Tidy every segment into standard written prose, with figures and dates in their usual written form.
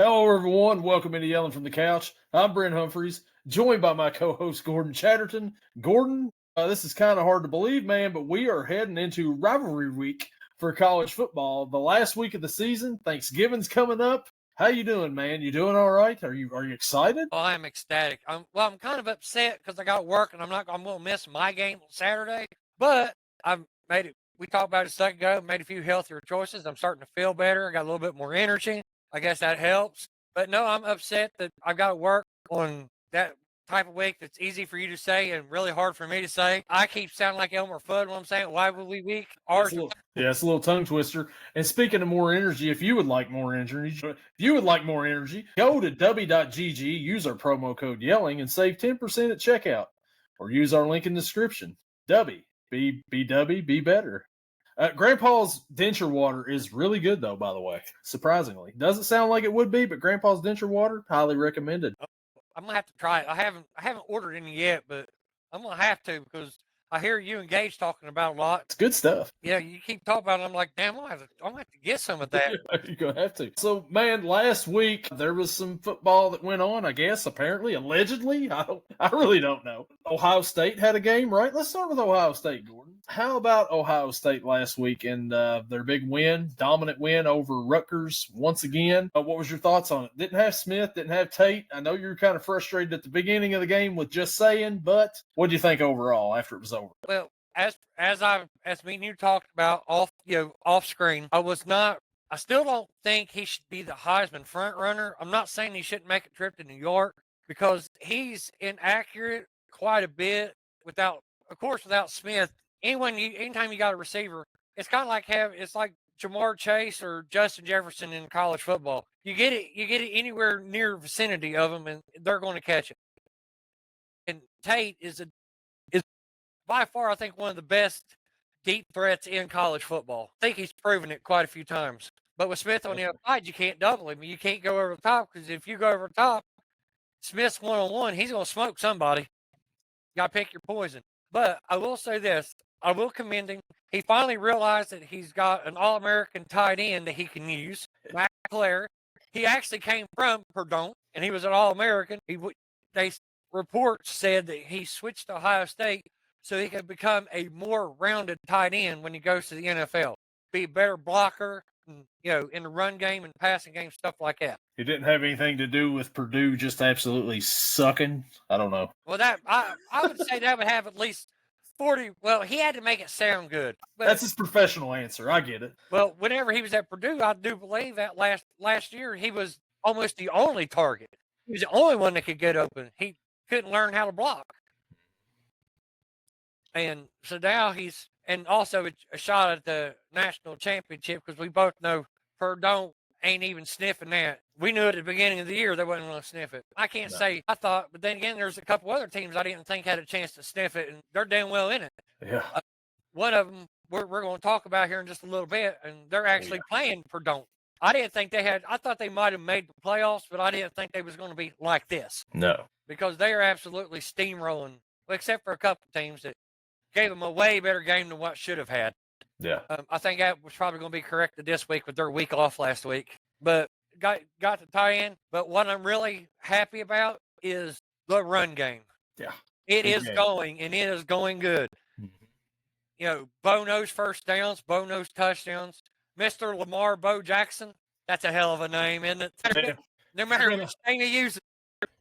Hello, everyone. Welcome into Yelling from the Couch. I'm Brent Humphreys, joined by my co-host Gordon Chatterton. Gordon, this is kind of hard to believe, man, but we are heading into rivalry week for college football. The last week of the season, Thanksgiving's coming up. How you doing, man? You doing all right? Are you excited? Oh, I'm ecstatic. I'm kind of upset because I got work and I'm going to miss my game on Saturday. But I've made it. We talked about it a second ago. Made a few healthier choices. I'm starting to feel better. I got a little bit more energy. I guess that helps. But no, I'm upset that I've got to work on that type of week that's easy for you to say and really hard for me to say. I keep sounding like Elmer Fudd when I'm saying why would we week? It's a little tongue twister. And speaking of more energy, if you would like more energy, go to w.gg, use our promo code yelling, and save 10% at checkout, or use our link in the description. W, be better. Grandpa's denture water is really good, though, by the way, surprisingly. Doesn't sound like it would be, but Grandpa's denture water, highly recommended. I'm going to have to try it. I haven't ordered any yet, but I'm going to have to because I hear you and Gage talking about a lot. It's good stuff. Yeah, you keep talking about it. I'm like, damn, I'm going to have to get some of that. You're going to have to. So, man, last week there was some football that went on, I guess, apparently, allegedly. I really don't know. Ohio State had a game, right? Let's start with Ohio State, Gordon. How about Ohio State last week and their big win, dominant win over Rutgers once again? What was your thoughts on it? Didn't have Smith, didn't have Tate. I know you were kind of frustrated at the beginning of the game with just saying, but what do you think overall after it was over? Well, as me and you talked about off screen, I still don't think he should be the Heisman front runner. I'm not saying he shouldn't make a trip to New York because he's inaccurate quite a bit without Smith. Anytime you got a receiver, it's kind of like it's like Jamar Chase or Justin Jefferson in college football. You get it anywhere near vicinity of them, and they're going to catch it. And Tate is by far, I think, one of the best deep threats in college football. I think he's proven it quite a few times. But with Smith on the other side, you can't double him. You can't go over the top because if you go over the top, Smith's one-on-one, he's going to smoke somebody. You got to pick your poison. But I will say this. I will commend him. He finally realized that he's got an All-American tight end that he can use, Matt Clare. He actually came from Purdue, and he was an All-American. Reports said that he switched to Ohio State so he could become a more rounded tight end when he goes to the NFL. Be a better blocker, in the run game and passing game, stuff like that. It didn't have anything to do with Purdue just absolutely sucking. I don't know. Well, I would say that would have at least 40. Well, he had to make it sound good. But that's his professional answer. I get it. Well, whenever he was at Purdue, I do believe that last year he was almost the only target. He was the only one that could get open. He couldn't learn how to block. And so now and also a shot at the national championship because we both know Purdue ain't even sniffing that. We knew at the beginning of the year they wasn't going to sniff it. I can't say I thought, but then again, there's a couple other teams I didn't think had a chance to sniff it, and they're damn well in it. Yeah. One of them we're going to talk about here in just a little bit, and they're actually playing Purdue. I didn't think I thought they might have made the playoffs, but I didn't think they was going to be like this. No. Because they are absolutely steamrolling, except for a couple teams that gave them a way better game than what should have had. Yeah. I think that was probably going to be corrected this week with their week off last week. But got to tie in. But what I'm really happy about is the run game. Yeah. It is going, and it is going good. Mm-hmm. Bo knows first downs, Bo knows touchdowns. Mr. Lamar Bo Jackson, that's a hell of a name, isn't it? Yeah. No matter which thing you use.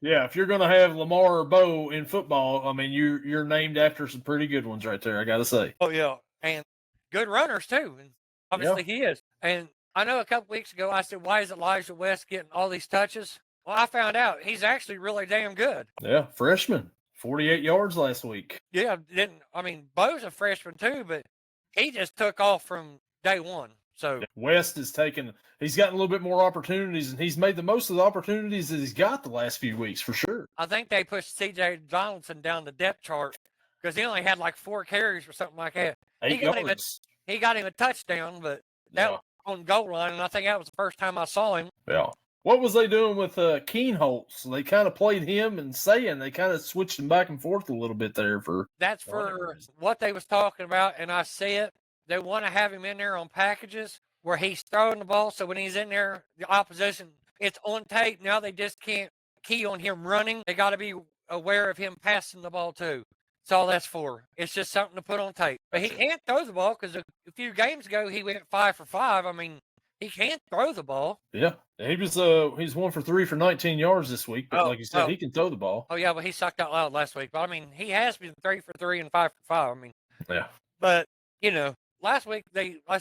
Yeah, if you're going to have Lamar or Bo in football, I mean, you're named after some pretty good ones right there, I got to say. Oh, yeah. And good runners, too. And obviously he is. And I know a couple weeks ago I said, why is Elijah West getting all these touches? Well, I found out he's actually really damn good. Yeah, freshman. 48 yards last week. Yeah, Bo's a freshman, too, but he just took off from day one. So West he's gotten a little bit more opportunities, and he's made the most of the opportunities that he's got the last few weeks for sure. I think they pushed C.J. Donaldson down the depth chart because he only had like 4 carries or something like that. 8 yards. He got him a touchdown, but that was on goal line, and I think that was the first time I saw him. Yeah. What was they doing with Keenholz? They kind of played him and Sayin. They kind of switched him back and forth a little bit there. That's for what they was talking about, and I see it. They want to have him in there on packages where he's throwing the ball, so when he's in there, the opposition It's on tape. Now they just can't key on him running. They got to be aware of him passing the ball too. That's all that's for. It's just something to put on tape. But he can't throw the ball because a few games ago he went 5 for 5. I mean, he can't throw the ball. Yeah, he's 1 for 3 for 19 yards this week. But like you said, he can throw the ball. Oh yeah, but he sucked out loud last week. But I mean, he has been 3 for 3 and 5 for 5. I mean, yeah. But last week I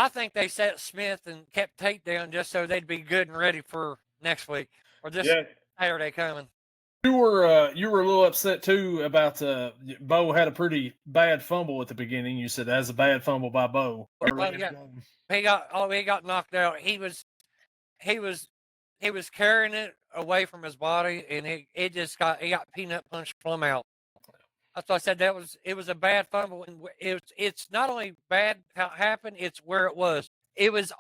think they set Smith and kept Tate down just so they'd be good and ready for next week or this Saturday coming. You were a little upset too about Bo had a pretty bad fumble at the beginning. You said that's a bad fumble by Bo. He got knocked out. He was carrying it away from his body, and he got peanut punched plumb out. That's why I said it was a bad fumble, and it's not only bad how it happened, it's where it was. It was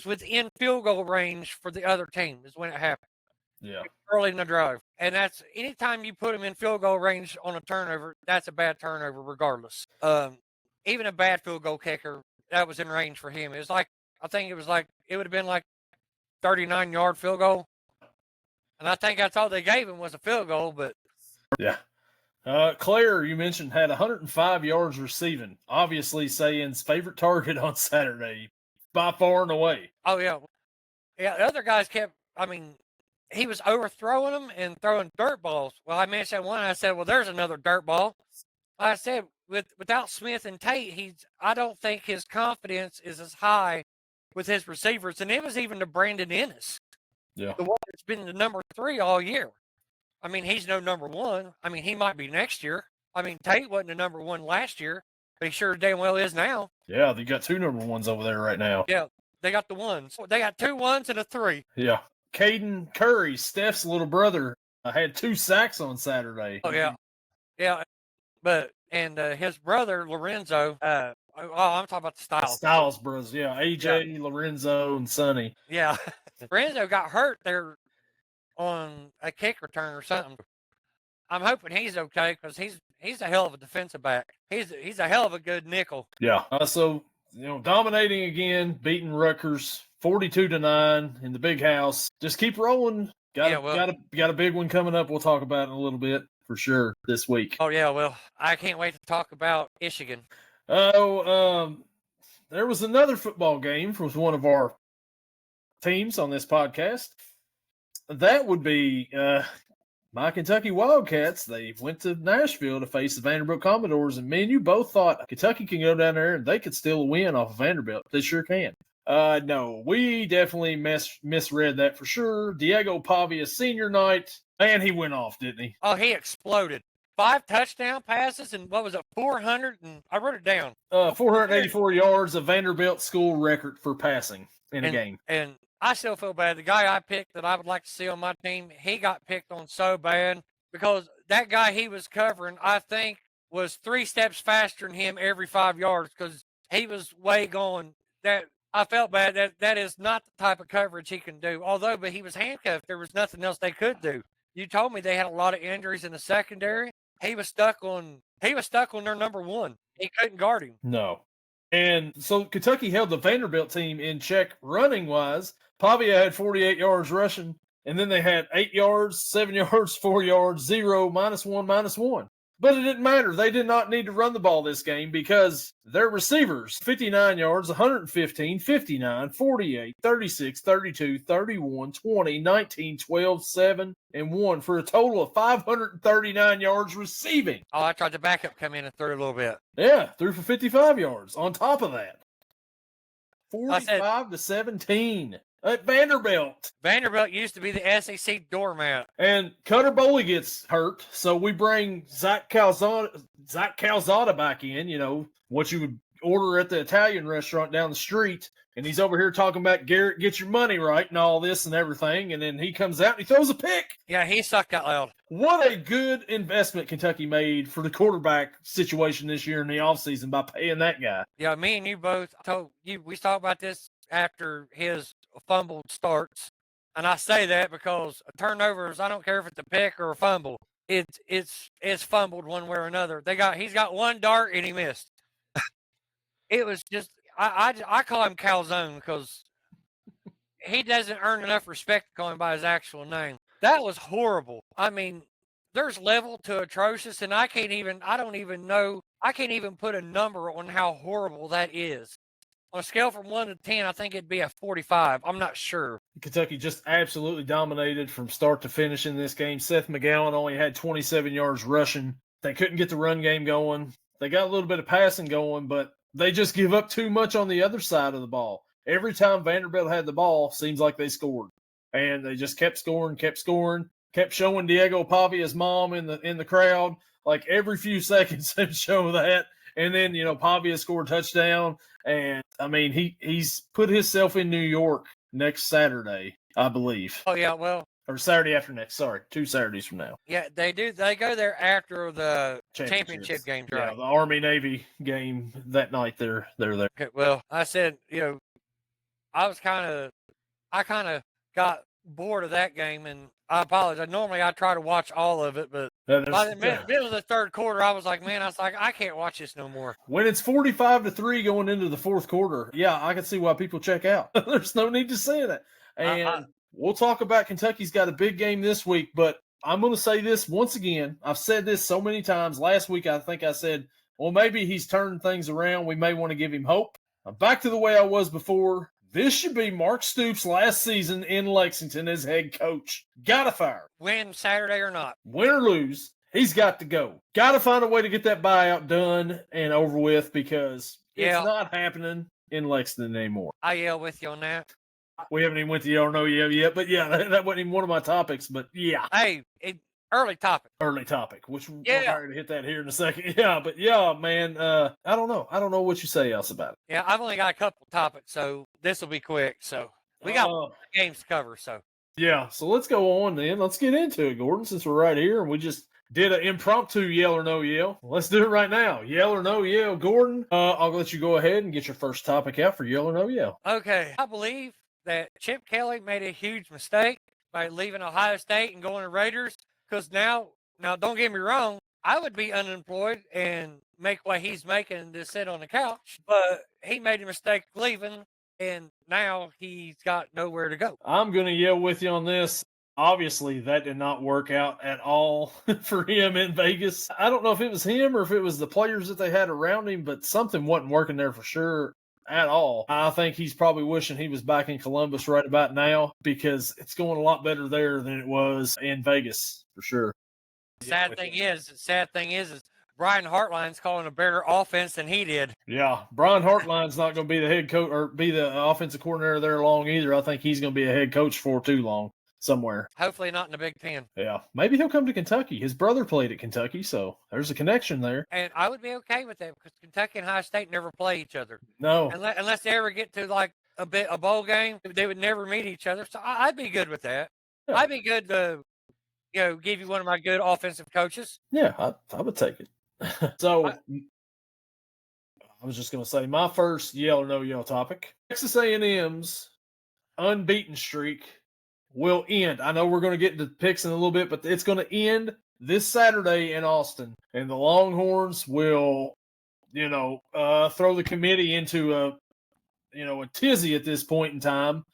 within field goal range for the other team is when it happened. Yeah. Early in the drive. And that's anytime you put him in field goal range on a turnover, that's a bad turnover regardless. Even a bad field goal kicker, that was in range for him. It would have been like 39-yard field goal. And I think that's all they gave him was a field goal, but yeah. Claire, you mentioned, had 105 yards receiving. Obviously, Sayan's favorite target on Saturday, by far and away. Oh, yeah. Yeah, the other guys he was overthrowing them and throwing dirt balls. Well, I mentioned one. I said, well, there's another dirt ball. I said, without Smith and Tate, I don't think his confidence is as high with his receivers. And it was even to Brandon Ennis. Yeah. The one that's been the number 3 all year. I mean, he's no number 1. I mean, he might be next year. I mean, Tate wasn't the number 1 last year, but he sure damn well is now. Yeah, they got 2 number 1s over there right now. Yeah, they got the 1s. They got 2 1s and a 3. Yeah. Caden Curry, Steph's little brother, had 2 sacks on Saturday. Oh, yeah. Yeah, and his brother, Lorenzo, I'm talking about the Styles. Styles brothers, yeah. AJ, yeah. Lorenzo, and Sonny. Yeah. Lorenzo got hurt there on a kick return or something. I'm hoping he's okay because he's a hell of a defensive back. He's a hell of a good nickel. Yeah. So dominating again, beating Rutgers 42-9 in the big house. Just keep rolling. Got a big one coming up. We'll talk about in a little bit for sure this week. Oh yeah, well, I can't wait to talk about Michigan. There was another football game from one of our teams on this podcast. That would be my Kentucky Wildcats. They went to Nashville to face the Vanderbilt Commodores, and me and you both thought Kentucky can go down there and they could steal a win off of Vanderbilt. They sure can. No, we definitely misread that for sure. Diego Pavia senior night, man, he went off, didn't he? Oh, he exploded. 5 touchdown passes and what was it, 400? And I wrote it down. 484 yards, a Vanderbilt school record for passing in a game. And I still feel bad. The guy I picked that I would like to see on my team, he got picked on so bad because that guy he was covering, I think, was 3 steps faster than him every 5 yards because he was way gone. That I felt bad. That is not the type of coverage he can do. But he was handcuffed. There was nothing else they could do. You told me they had a lot of injuries in the secondary. He was stuck on their number 1. He couldn't guard him. No. And so Kentucky held the Vanderbilt team in check running wise. Pavia had 48 yards rushing, and then they had 8 yards, 7 yards, 4 yards, 0, -1, -1. But it didn't matter. They did not need to run the ball this game because their receivers, 59 yards, 115, 59, 48, 36, 32, 31, 20, 19, 12, 7, and 1 for a total of 539 yards receiving. Oh, I tried the backup come in and threw a little bit. Yeah, threw for 55 yards on top of that. 45-17. At Vanderbilt. Vanderbilt used to be the SEC doormat. And Cutter Boley gets hurt, so we bring Zach Calzada back in, what you would order at the Italian restaurant down the street. And he's over here talking about Garrett, get your money right and all this and everything. And then he comes out and he throws a pick. Yeah, he sucked out loud. What a good investment Kentucky made for the quarterback situation this year in the offseason by paying that guy. Yeah, me and you both we talked about this after his fumbled starts, and I say that because turnovers, I don't care if it's a pick or a fumble, it's fumbled one way or another. He's got 1 dart and he missed. It was just I call him calzone because he doesn't earn enough respect to call him by his actual name. That was horrible. I mean, there's level to atrocious, and I can't even put a number on how horrible that is. On a scale from 1 to 10, I think it'd be a 45. I'm not sure. Kentucky just absolutely dominated from start to finish in this game. Seth McGowan only had 27 yards rushing. They couldn't get the run game going. They got a little bit of passing going, but they just give up too much on the other side of the ball. Every time Vanderbilt had the ball, seems like they scored. And they just kept scoring, kept showing Diego Pavia's mom in the crowd. Like every few seconds they'd show that. And then, Pavia scored a touchdown. And, I mean, he's put himself in New York next Saturday, I believe. Oh, yeah, well. Or Saturday after next. Sorry, 2 Saturdays from now. Yeah, they do. They go there after the championship games, right? Yeah, the Army-Navy game that night, they're there. Okay, well, I said, I kind of got bored of that game, and I apologize. Normally, I try to watch all of it, but by the middle of the third quarter, I was like, I can't watch this no more. When it's 45-3 going into the fourth quarter, yeah, I can see why people check out. There's no need to say that. And we'll talk about Kentucky's got a big game this week, but I'm going to say this once again. I've said this so many times. Last week, I think I said, well, maybe he's turned things around. We may want to give him hope. I'm back to the way I was before. This should be Mark Stoops' last season in Lexington as head coach. Gotta fire. Win Saturday or not. Win or lose, he's got to go. Gotta find a way to get that buyout done and over with because it's not happening in Lexington anymore. I yell with you on that. We haven't even went to yell or no yell yet, but yeah, that wasn't even one of my topics, but yeah. Hey, early topic, which we're going to hit that here in a second. Yeah, but yeah, man, I don't know. I don't know what you say else about it. Yeah, I've only got a couple topics, so this will be quick. So we got games to cover, so. Yeah, so let's go on then. Let's get into it, Gordon, since we're right here, and we just did an impromptu yell or no yell. Let's do it right now. Yell or no yell. Gordon, I'll let you go ahead and get your first topic out for yell or no yell. Okay, I believe that Chip Kelly made a huge mistake by leaving Ohio State and going to Raiders. Because now, don't get me wrong, I would be unemployed and make what he's making to sit on the couch. But he made a mistake leaving, and now he's got nowhere to go. I'm going to yell with you on this. Obviously, that did not work out at all for him in Vegas. I don't know if it was him or if it was the players that they had around him, but something wasn't working there for sure. At all. I think he's probably wishing he was back in Columbus right about now because it's going a lot better there than it was in Vegas for sure. Sad thing is Brian Hartline's calling a better offense than he did. Yeah, Brian Hartline's not going to be the head coach or be the offensive coordinator there long either. I think he's going to be a head coach for too long somewhere. Hopefully not in the Big Ten. Yeah, maybe he'll come to Kentucky. His brother played at Kentucky, so there's a connection there. And I would be okay with that because Kentucky and Ohio State never play each other. No. Unless they ever get to like a bowl game, they would never meet each other. So I'd be good with that. Yeah. I'd be good to, give you one of my good offensive coaches. Yeah, I would take it. So I was just going to say my first yell or no yell topic. Texas A&M's unbeaten streak will end. I know we're going to get into picks in a little bit, but it's going to end this Saturday in Austin. And the Longhorns will, throw the committee into a tizzy at this point in time.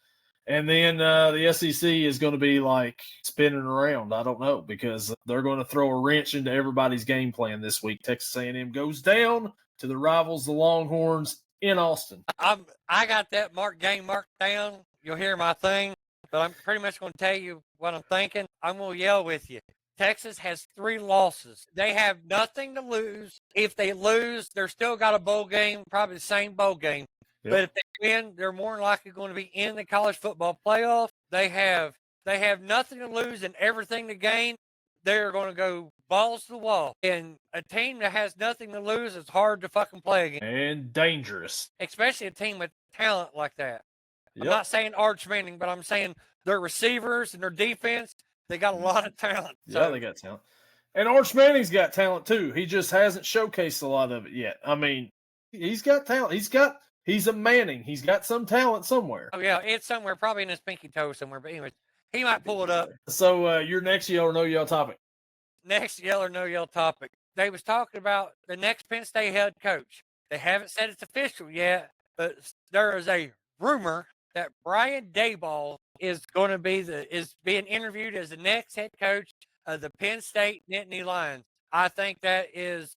And then the SEC is going to be like spinning around. I don't know because they're going to throw a wrench into everybody's game plan this week. Texas A&M goes down to the rivals, the Longhorns, in Austin. I got that game marked down. You'll hear my thing. But I'm pretty much going to tell you what I'm thinking. I'm going to yell with you. Texas has 3 losses. They have nothing to lose. If they lose, they're still got a bowl game, probably the same bowl game. Yep. But if they win, they're more than likely going to be in the college football playoff. They have nothing to lose and everything to gain. They're going to go balls to the wall. And a team that has nothing to lose is hard to fucking play against. And dangerous. Especially a team with talent like that. Yep. I'm not saying Arch Manning, but I'm saying their receivers and their defense, they got a lot of talent. So. Yeah, they got talent. And Arch Manning's got talent too. He just hasn't showcased a lot of it yet. I mean, he's got talent. He's a Manning. He's got some talent somewhere. Oh, yeah, it's somewhere, probably in his pinky toe somewhere. But anyway, he might pull it up. So your next yell or no yell topic. Next yell or no yell topic. They was talking about the next Penn State head coach. They haven't said it's official yet, but there is a rumor that Brian Daboll is going to be is being interviewed as the next head coach of the Penn State Nittany Lions. I think that is.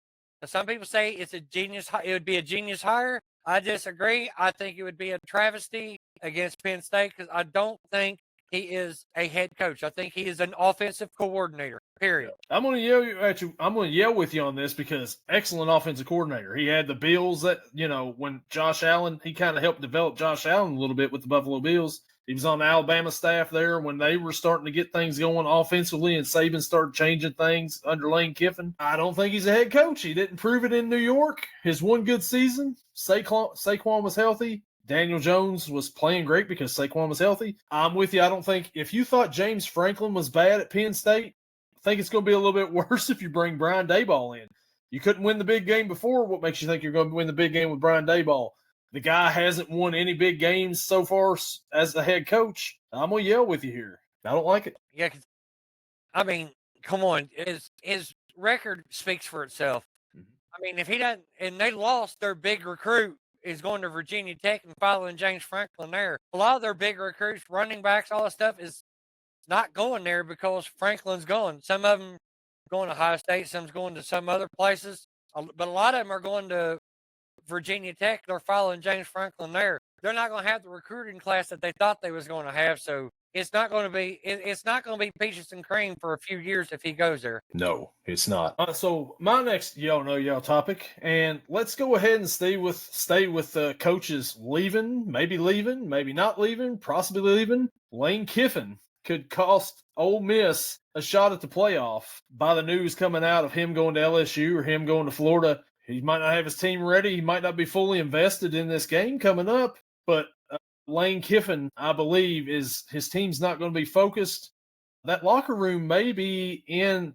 Some people say it's a genius. It would be a genius hire. I disagree. I think it would be a travesty against Penn State because I don't think he is a head coach. I think he is an offensive coordinator. Period. I'm going to yell at you. I'm going to yell with you on this because excellent offensive coordinator. He had the Bills that, when Josh Allen, he kind of helped develop Josh Allen a little bit with the Buffalo Bills. He was on the Alabama staff there when they were starting to get things going offensively and Saban started changing things under Lane Kiffin. I don't think he's a head coach. He didn't prove it in New York. His one good season, Saquon was healthy. Daniel Jones was playing great because Saquon was healthy. I'm with you. I don't think if you thought James Franklin was bad at Penn State, I think it's going to be a little bit worse if you bring Brian Daboll in. You couldn't win the big game before. What makes you think you're going to win the big game with Brian Daboll? The guy hasn't won any big games so far as the head coach. I'm going to yell with you here. I don't like it. Yeah, I mean, come on. His record speaks for itself. Mm-hmm. I mean, if he doesn't, and they lost their big recruit, is going to Virginia Tech and following James Franklin there. A lot of their big recruits, running backs, all that stuff is not going there because Franklin's gone. Some of them going to Ohio State, some's going to some other places, but a lot of them are going to Virginia Tech. They're following James Franklin there. They're not going to have the recruiting class that they thought they was going to have. So it's not going to be it's not going to be peaches and cream for a few years if he goes there. No, it's not. So my next y'all topic, and let's go ahead and stay with coaches leaving, maybe not leaving, possibly leaving. Lane Kiffin could cost Ole Miss a shot at the playoff by the news coming out of him going to LSU or him going to Florida. He might not have his team ready. He might not be fully invested in this game coming up, but Lane Kiffin, I believe, his team's not going to be focused. That locker room may be in,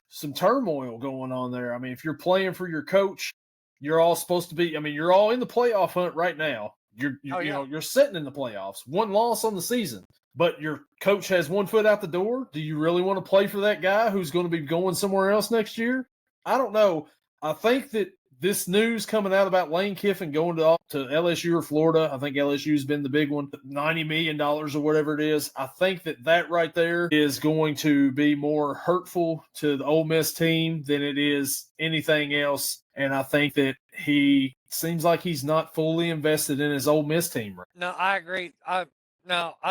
some turmoil going on there. I mean, if you're playing for your coach, you're all supposed to be, you're all in the playoff hunt right now. You're sitting in the playoffs. One loss on the season, but your coach has one foot out the door. Do you really want to play for that guy who's going to be going somewhere else next year? I don't know. I think that this news coming out about Lane Kiffin going to LSU or Florida, I think LSU's been the big one, $90 million or whatever it is. I think that right there is going to be more hurtful to the Ole Miss team than it is anything else. And I think that he seems like he's not fully invested in his Ole Miss team. No, I agree. I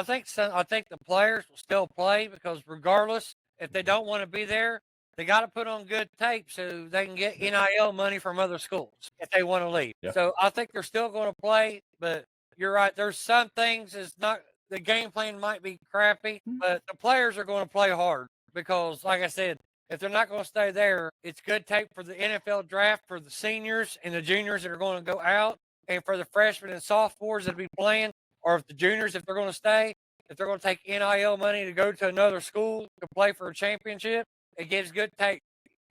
think the players will still play because regardless, if they don't want to be there, they got to put on good tape so they can get NIL money from other schools if they want to leave. Yeah. So I think they're still going to play, but you're right. There's some things the game plan might be crappy, but the players are going to play hard because, like I said, if they're not going to stay there, it's good tape for the NFL draft for the seniors and the juniors that are going to go out, and for the freshmen and sophomores that will be playing, or if the juniors, if they're going to stay, if they're going to take NIL money to go to another school to play for a championship. It gives good tape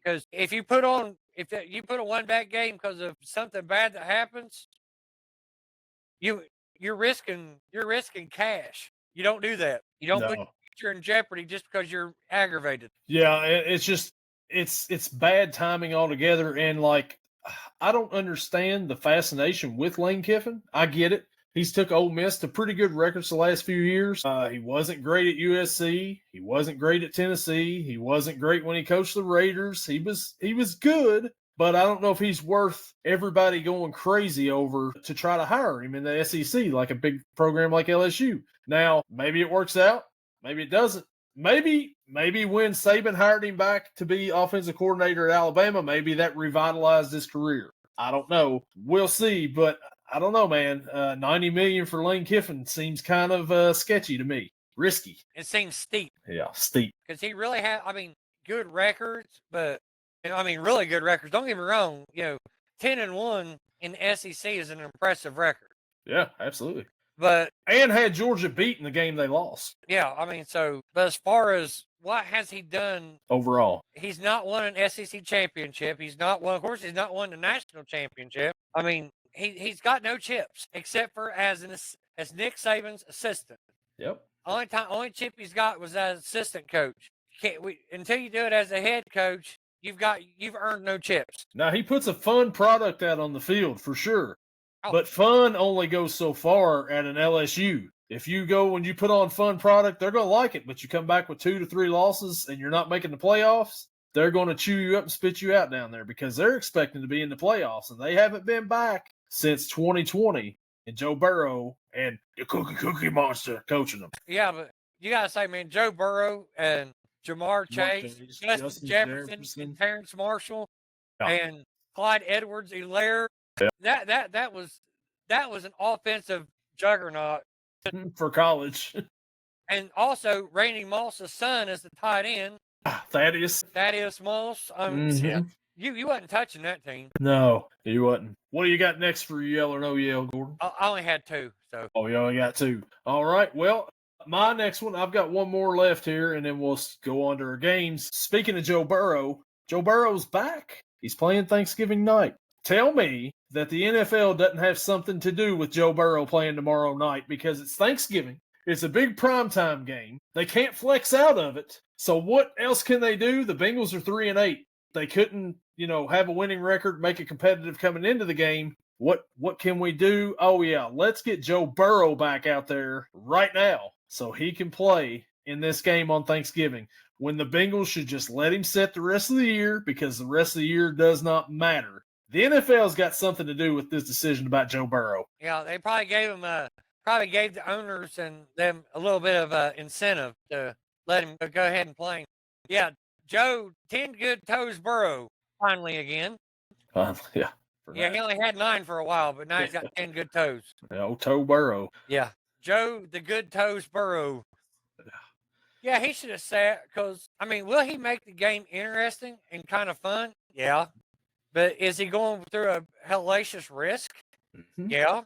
because if you put a one bad game because of something bad that happens, you're risking cash. You don't do that. You don't put your future in jeopardy just because you're aggravated. Yeah, it's just it's bad timing altogether. And I don't understand the fascination with Lane Kiffin. I get it. He's took Ole Miss to pretty good records the last few years. He wasn't great at USC. He wasn't great at Tennessee. He wasn't great when he coached the Raiders. He was good, but I don't know if he's worth everybody going crazy over to try to hire him in the SEC like a big program like LSU. Now, maybe it works out. Maybe it doesn't. Maybe when Saban hired him back to be offensive coordinator at Alabama, maybe that revitalized his career. I don't know. We'll see, but I don't know, man. $90 million for Lane Kiffin seems kind of sketcy to me. Risky. It seems steep. Yeah, steep. Because he really had, good records, but really good records. Don't get me wrong. 10-1 in the SEC is an impressive record. Yeah, absolutely. And had Georgia beat in the game they lost. Yeah, but as far as what has he done overall, he's not won an SEC championship. He's not won the national championship. He's got no chips except for as Nick Saban's assistant. Yep. Only chip he's got was as assistant coach. Until you do it as a head coach, you've earned no chips. Now he puts a fun product out on the field for sure. But fun only goes so far at an LSU. If you go when you put on fun product, they're going to like it. But you come back with 2 to 3 losses and you're not making the playoffs, they're going to chew you up and spit you out down there because they're expecting to be in the playoffs. And they haven't been back since 2020. And Joe Burrow and the Cookie Monster coaching them. Yeah, but you got to say, man, Joe Burrow and Jamar Chase, Justin Jefferson, and Terrence Marshall, and Clyde Edwards-Helaire. Yeah. That was an offensive juggernaut for college. And also, Randy Moss's son is the tight end. Thaddeus Moss. Yeah. You wasn't touching that team. No, you wasn't. What do you got next for Yell or No Yell, Gordon? I only had 2. So. Oh, you only got 2. All right. Well, my next one, I've got one more left here, and then we'll go on to our games. Speaking of Joe Burrow's back. He's playing Thanksgiving night. Tell me that the NFL doesn't have something to do with Joe Burrow playing tomorrow night because it's Thanksgiving. It's a big primetime game. They can't flex out of it. So what else can they do? The Bengals are 3-8. They couldn't, have a winning record, make it competitive coming into the game. What can we do? Oh, yeah, let's get Joe Burrow back out there right now so he can play in this game on Thanksgiving when the Bengals should just let him sit the rest of the year because the rest of the year does not matter. The NFL's got something to do with this decision about Joe Burrow. Yeah, they probably gave the owners and them a little bit of incentive to let him go ahead and play. Yeah, Joe, 10 good toes Burrow, finally again. Yeah. Yeah, he only had 9 for a while, but now he's got 10 good toes. Yeah, old Toe Burrow. Yeah, Joe, the good toes Burrow. Yeah, he should have sat because, will he make the game interesting and kind of fun? Yeah. But is he going through a hellacious risk? Mm-hmm. Yeah.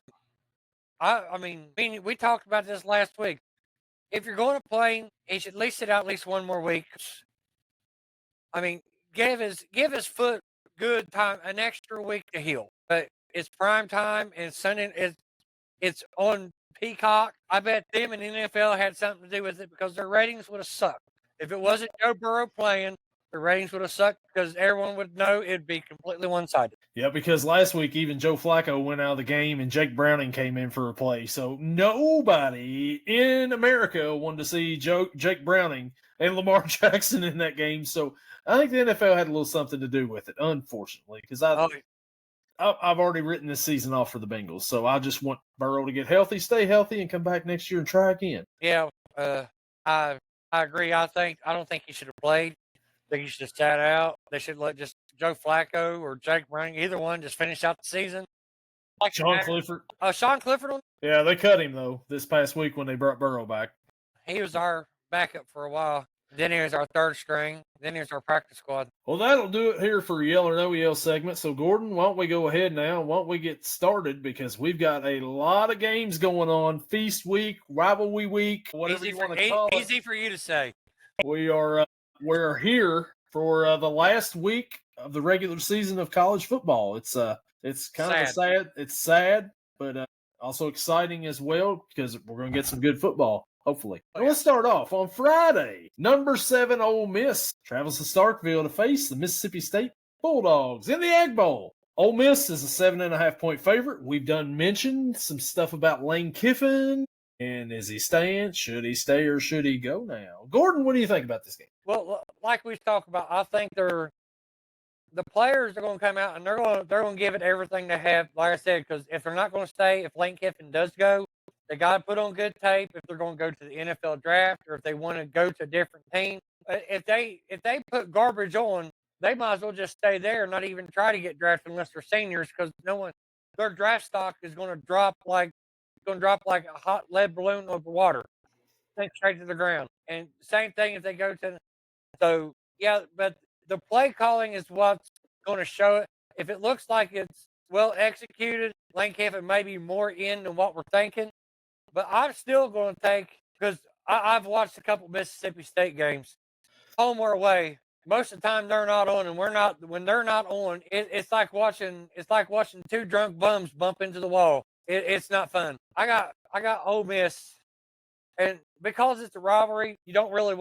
We talked about this last week. If you're going to play, he should at least sit out at least one more week. Give his foot good time, an extra week to heal. But it's prime time and Sunday. It's on Peacock. I bet them and the NFL had something to do with it because their ratings would have sucked. If it wasn't Joe Burrow playing, the ratings would have sucked because everyone would know it'd be completely one-sided. Yeah, because last week even Joe Flacco went out of the game and Jake Browning came in for a play. So nobody in America wanted to see Jake Browning and Lamar Jackson in that game. So I think the NFL had a little something to do with it, unfortunately, because I've already written this season off for the Bengals. So I just want Burrow to get healthy, stay healthy, and come back next year and try again. Yeah, I agree. I don't think he should have played. I think he should have sat out. They should let just Joe Flacco or Jake Browning, either one, just finish out the season. Like Sean Clifford. Sean Clifford? Yeah, they cut him, though, this past week when they brought Burrow back. He was our backup for a while. Then he was our third string. Then he was our practice squad. Well, that'll do it here for Yell or No Yell segment. So, Gordon, why don't we go ahead now? Why don't we get started? Because we've got a lot of games going on. Feast week, rivalry week, whatever you want to call it. Easy for you to say. We're here for the last week of the regular season of college football. It's kind of sad. It's sad, but also exciting as well because we're going to get some good football, hopefully. Let's start off on Friday. Number 7 Ole Miss travels to Starkville to face the Mississippi State Bulldogs in the Egg Bowl. Ole Miss is a 7.5-point favorite. We've done mentioned some stuff about Lane Kiffin. And is he staying? Should he stay or should he go now? Gordon, what do you think about this game? Well, like we talked about, I think the players are going to come out and they're going to give it everything they have. Like I said, because if they're not going to stay, if Lane Kiffin does go, they got to put on good tape. If they're going to go to the NFL draft or if they want to go to a different team, if they put garbage on, they might as well just stay there and not even try to get drafted unless they're seniors because their draft stock is going to drop like a hot lead balloon over water, sink straight to the ground. And same thing if they go to. So yeah, but the play calling is what's going to show it. If it looks like it's well executed, Lane Kiffin may be more in than what we're thinking. But I'm still going to take because I've watched a couple Mississippi State games, home or away. Most of the time they're not on, and when they're not on, it's like watching two drunk bums bump into the wall. It's not fun. I got Ole Miss, and because it's a rivalry, you really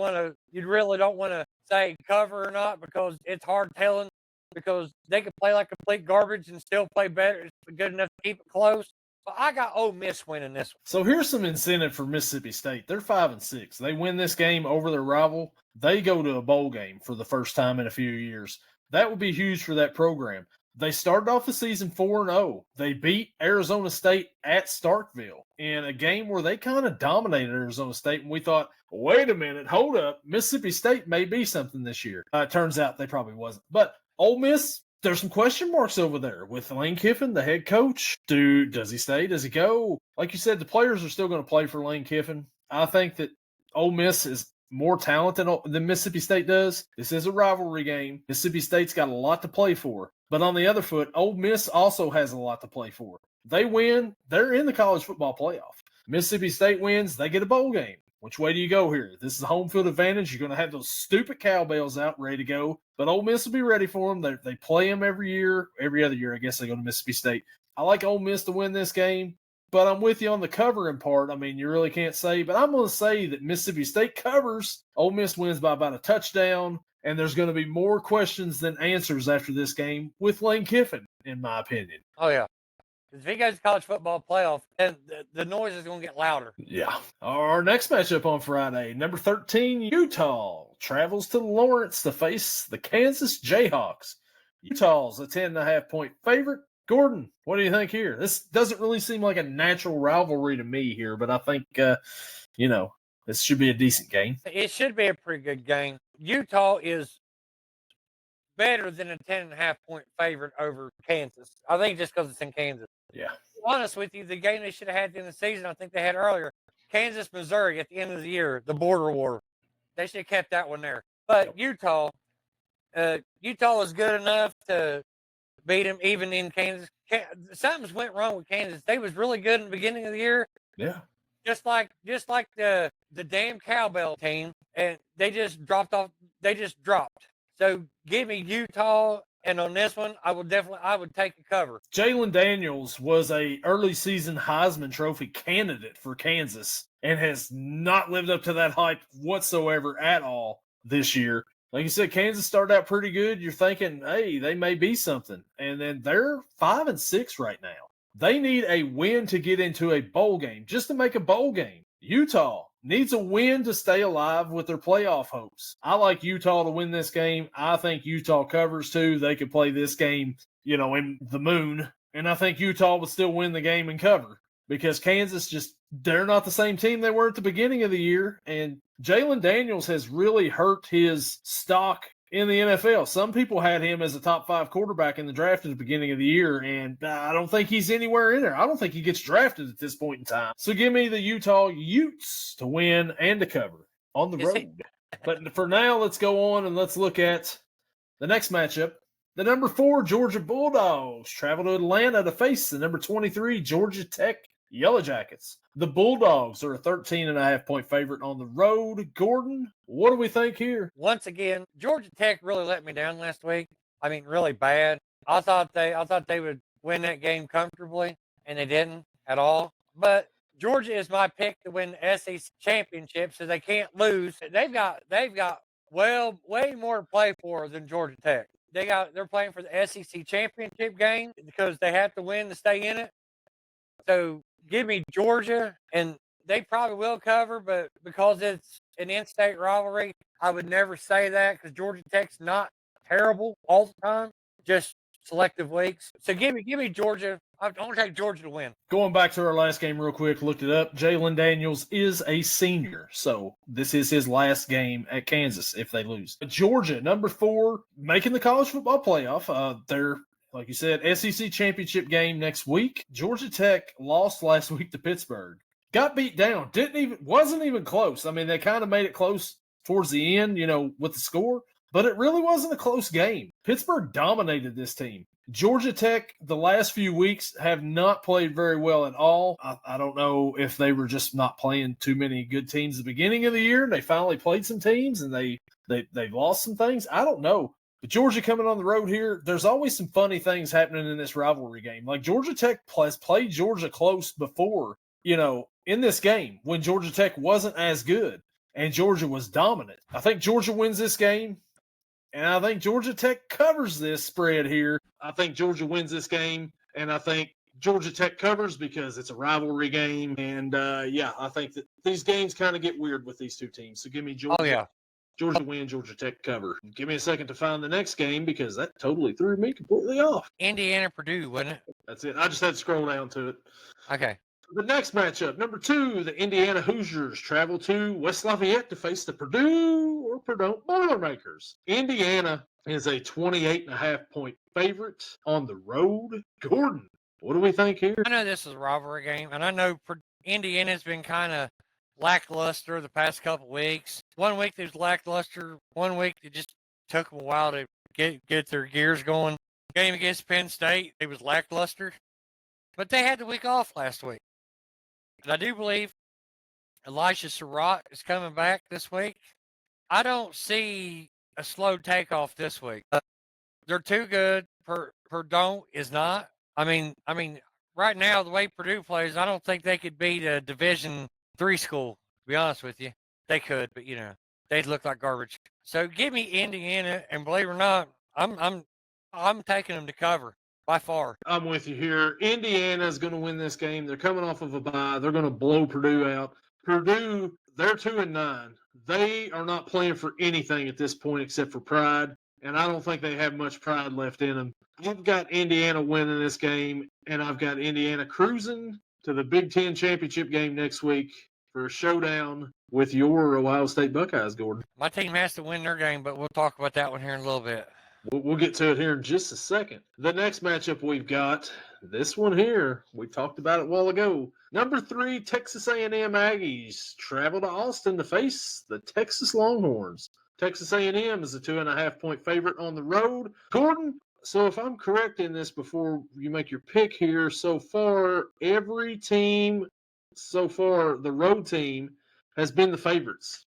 don't want to say cover or not because it's hard telling. because they could play like complete garbage and still play better. It's good enough to keep it close. But I got Ole Miss winning this one. So here's some incentive for Mississippi State. They're 5-6. They win this game over their rival. They go to a bowl game for the first time in a few years. That would be huge for that program. They started off the season 4-0. They beat Arizona State at Starkville in a game where they kind of dominated Arizona State, and we thought, wait a minute, hold up, Mississippi State may be something this year. It turns out they probably wasn't. But Ole Miss, there's some question marks over there with Lane Kiffin, the head coach. Does he stay? Does he go? Like you said, the players are still going to play for Lane Kiffin. I think that Ole Miss is more talented than Mississippi State does. This is a rivalry game. Mississippi State's got a lot to play for. But on the other foot, Ole Miss also has a lot to play for. They win, they're in the college football playoff. Mississippi State wins, they get a bowl game. Which way do you go here? This is a home field advantage. You're going to have those stupid cowbells out ready to go. But Ole Miss will be ready for them. They play them every other year, I guess they go to Mississippi State. I like Ole Miss to win this game. But I'm with you on the covering part. I mean, you really can't say. But I'm going to say that Mississippi State covers. Ole Miss wins by about a touchdown. And there's going to be more questions than answers after this game with Lane Kiffin, in my opinion. Oh, yeah. If he goes to college football playoff, then the noise is going to get louder. Yeah. Our next matchup on Friday, number 13, Utah travels to Lawrence to face the Kansas Jayhawks. Utah's a 10.5-point favorite. Gordon, what do you think here? This doesn't really seem like a natural rivalry to me here, but I think, this should be a decent game. It should be a pretty good game. Utah is better than a 10.5-point favorite over Kansas. I think just because it's in Kansas. Yeah. To be honest with you, the game they should have had in the season, I think they had earlier, Kansas, Missouri at the end of the year, the border war. They should have kept that one there. But Utah is good enough to beat them even in Kansas. Something's went wrong with Kansas. They was really good in the beginning of the year. Yeah. Just like the damn cowbell team, and they just dropped off. They just dropped. So give me Utah, and on this one, I would take a cover. Jalen Daniels was a early season Heisman Trophy candidate for Kansas and has not lived up to that hype whatsoever at all this year. Like you said, Kansas started out pretty good. You're thinking, hey, they may be something. And then they're 5-6 right now. They need a win to get into a bowl game, just to make a bowl game. Utah needs a win to stay alive with their playoff hopes. I like Utah to win this game. I think Utah covers too. They could play this game, in the moon. And I think Utah would still win the game and cover because Kansas they're not the same team they were at the beginning of the year. And Jalen Daniels has really hurt his stock in the NFL. Some people had him as a top 5 quarterback in the draft at the beginning of the year, and I don't think he's anywhere in there. I don't think he gets drafted at this point in time. So give me the Utah Utes to win and to cover on the road. But for now, let's go on and let's look at the next matchup. The number 4 Georgia Bulldogs travel to Atlanta to face the number 23 Georgia Tech Yellow Jackets. The Bulldogs are a 13.5-point favorite on the road. Gordon, what do we think here? Once again, Georgia Tech really let me down last week. I mean, really bad. I thought they would win that game comfortably, and they didn't at all. But Georgia is my pick to win the SEC championship, so they can't lose. They've got way more to play for than Georgia Tech. They're playing for the SEC championship game because they have to win to stay in it. So give me Georgia, and they probably will cover, but because it's an in-state rivalry, I would never say that because Georgia Tech's not terrible all the time, just selective weeks. So give me Georgia. I want to take Georgia to win. Going back to our last game real quick, looked it up. Jalen Daniels is a senior, so this is his last game at Kansas if they lose. Georgia, number 4, making the college football playoff. They're, like you said, SEC championship game next week. Georgia Tech lost last week to Pittsburgh. Got beat down. Wasn't even close. I mean, they kind of made it close towards the end, with the score, but it really wasn't a close game. Pittsburgh dominated this team. Georgia Tech, the last few weeks, have not played very well at all. I don't know if they were just not playing too many good teams at the beginning of the year, and they finally played some teams, and they lost some things. I don't know. But Georgia coming on the road here, there's always some funny things happening in this rivalry game. Like Georgia Tech has played Georgia close before, in this game when Georgia Tech wasn't as good and Georgia was dominant. I think Georgia wins this game. And I think Georgia Tech covers this spread here. I think Georgia wins this game, and I think Georgia Tech covers because it's a rivalry game. And, I think that these games kind of get weird with these two teams. So give me Georgia. Oh, yeah. Georgia win, Georgia Tech cover. Give me a second to find the next game because that totally threw me completely off. Indiana, Purdue, wasn't it? That's it. I just had to scroll down to it. Okay. The next matchup, number 2, the Indiana Hoosiers travel to West Lafayette to face the Purdue Boilermakers. Indiana is a 28.5-point favorite on the road. Gordon, what do we think here? I know this is a rivalry game, and I know Indiana's been kind of lackluster the past couple weeks. 1 week they was lackluster. 1 week it just took them a while to get their gears going. Game against Penn State, it was lackluster. But they had the week off last week. And I do believe Elisha Surratt is coming back this week. I don't see a slow takeoff this week. They're too good. Purdue is not. I mean, right now the way Purdue plays, I don't think they could beat a Division III school. To be honest with you, they could, but they'd look like garbage. So give me Indiana, and believe it or not, I'm taking them to cover by far. I'm with you here. Indiana's going to win this game. They're coming off of a bye. They're going to blow Purdue out. Purdue, they're 2-9. They are not playing for anything at this point except for pride, and I don't think they have much pride left in them. I've got Indiana winning this game, and I've got Indiana cruising to the Big Ten championship game next week for a showdown with your Ohio State Buckeyes, Gordon. My team has to win their game, but we'll talk about that one here in a little bit. We'll get to it here in just a second. The next matchup we've got, this one here, we talked about it a while ago. Number 3, Texas A&M Aggies travel to Austin to face the Texas Longhorns. Texas A&M is a 2.5-point favorite on the road. Gordon, so if I'm correct in this before you make your pick here, so far, every team, the road team, has been the favorites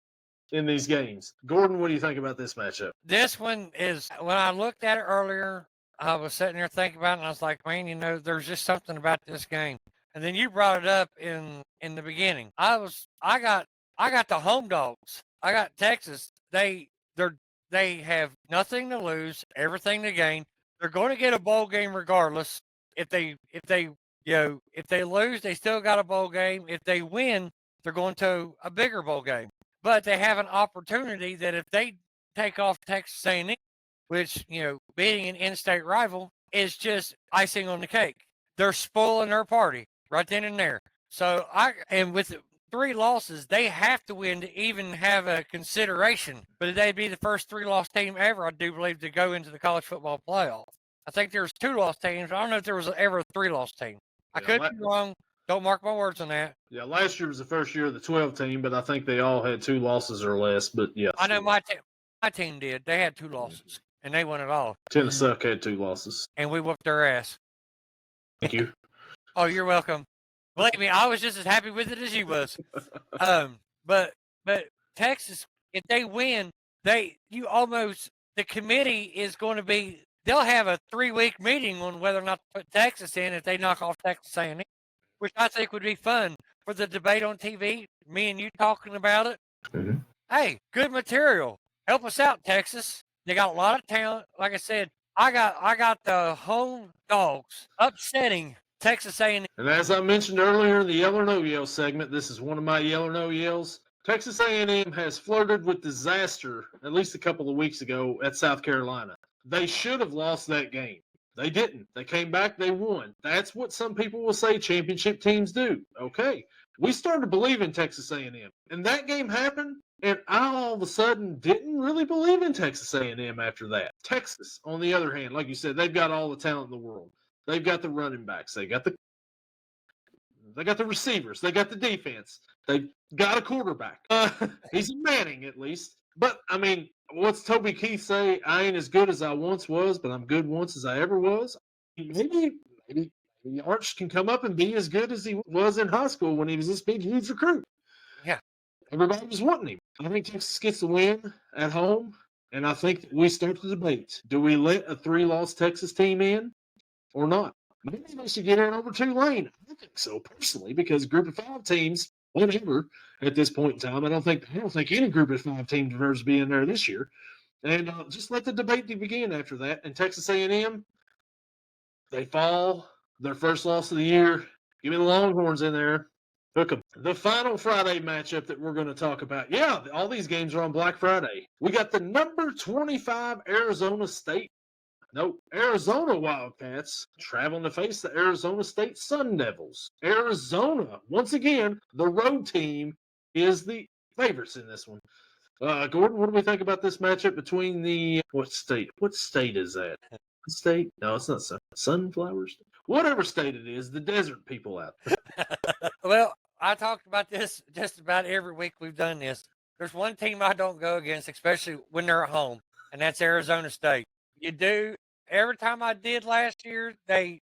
in these games. Gordon, what do you think about this matchup? This one is, when I looked at it earlier, I was sitting there thinking about it, and I was like, man, there's just something about this game. And then you brought it up in the beginning. I got the home dogs. I got Texas. They have nothing to lose, everything to gain. They're going to get a bowl game regardless. If they lose, they still got a bowl game. If they win, they're going to a bigger bowl game. But they have an opportunity that if they take off Texas A&M, which, beating an in-state rival is just icing on the cake. They're spoiling their party right then and there. So with 3 losses, they have to win to even have a consideration. But they'd be the first 3-loss team ever, I do believe, to go into the college football playoff. I think there's 2-loss teams. I don't know if there was ever a 3-loss team. I could be wrong. Don't mark my words on that. Yeah, last year was the first year of the 12 team, but I think they all had 2 losses or less. But yeah, I know my team did. They had 2 losses, and they won it all. Tennessee had 2 losses, and we whooped their ass. Thank you. Oh, you're welcome. Believe me, I was just as happy with it as you was. But Texas, if they win, the committee is going to be. They'll have a 3-week meeting on whether or not to put Texas in if they knock off Texas A&M, which I think would be fun for the debate on TV. Me and you talking about it. Mm-hmm. Hey, good material. Help us out, Texas. They got a lot of talent. Like I said, I got the home dogs upsetting Texas A&M. And as I mentioned earlier in the Yell or No Yell segment, this is one of my Yell or No Yells. Texas A&M has flirted with disaster at least a couple of weeks ago at South Carolina. They should have lost that game. They didn't. They came back. They won. That's what some people will say championship teams do. Okay. We started to believe in Texas A&M. And that game happened, and I all of a sudden didn't really believe in Texas A&M after that. Texas, on the other hand, like you said, they've got all the talent in the world. They've got the running backs. They got the receivers. They got the defense. They've got a quarterback. He's a Manning, at least. But, I mean, what's Toby Keith say? I ain't as good as I once was, but I'm good once as I ever was. Maybe Arch can come up and be as good as he was in high school when he was this big, huge recruit. Yeah. Everybody was wanting him. I think Texas gets the win at home, and I think we start the debate. Do we let a 3-loss Texas team in or not? Maybe they should get in over Tulane. I think so, personally, because group of 5 teams, whatever, at this point in time, I don't think any group of 5 team deserves to be in there this year. And just let the debate begin after that. And Texas A&M, they fall. Their first loss of the year. Give me the Longhorns in there. Hook 'em. The final Friday matchup that we're going to talk about. Yeah, all these games are on Black Friday. We got the number 25 Arizona State. No, Arizona Wildcats traveling to face the Arizona State Sun Devils. Arizona, once again, the road team is the favorites in this one. Gordon, what do we think about this matchup between the what state? What state is that? State? No, it's not Sunflowers. Whatever state it is, the desert people out there. Well, I talked about this just about every week we've done this. There's one team I don't go against, especially when they're at home, and that's Arizona State. You do every time I did last year, they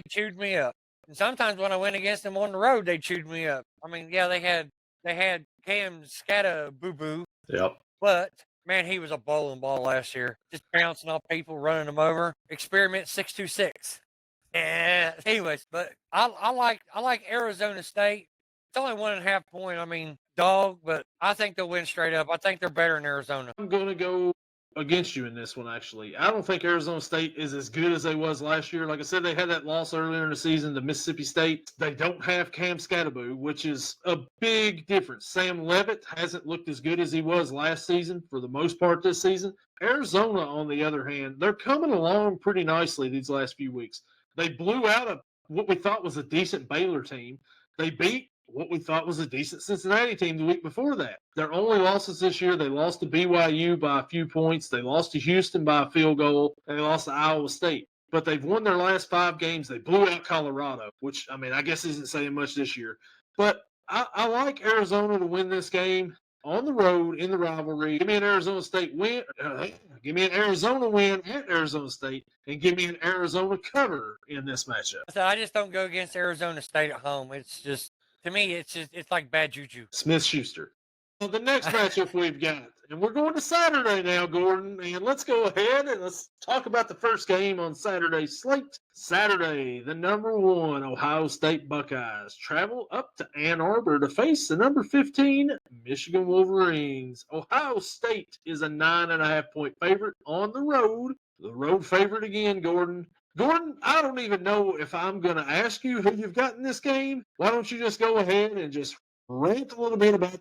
chewed me up. And sometimes when I went against them on the road, they chewed me up. I mean, yeah, they had Cam Scatta Boo Boo. Yep. But man, he was a bowling ball last year, just bouncing off people, running them over. Experiment 626. Yeah. Anyways, but I like Arizona State. It's only 1.5 point. I mean, dog, but I think they'll win straight up. I think they're better than Arizona. I'm going to go against you in this one, actually. I don't think Arizona State is as good as they was last year. Like I said, they had that loss earlier in the season to Mississippi State. They don't have Cam Scattaboo, which is a big difference. Sam Levitt hasn't looked as good as he was last season for the most part this season. Arizona, on the other hand, they're coming along pretty nicely these last few weeks. They blew out what we thought was a decent Baylor team. They beat what we thought was a decent Cincinnati team the week before that. Their only losses this year, they lost to BYU by a few points. They lost to Houston by a field goal. And they lost to Iowa State. But they've won their last 5 games. They blew out Colorado, which, I mean, I guess isn't saying much this year. But I like Arizona to win this game on the road in the rivalry. Give me an Arizona State win. Give me an Arizona win at Arizona State, and give me an Arizona cover in this matchup. So I just don't go against Arizona State at home. It's just, to me, it's like bad juju. Smith-Schuster. Well, the next matchup we've got, and we're going to Saturday now, Gordon, and let's go ahead and let's talk about the first game on Saturday's slate. Saturday, the number 1 Ohio State Buckeyes travel up to Ann Arbor to face the number 15 Michigan Wolverines. Ohio State is a 9.5 point favorite on the road. The road favorite again, Gordon. Gordon, I don't even know if I'm going to ask you who you've got in this game. Why don't you just go ahead and just rant a little bit about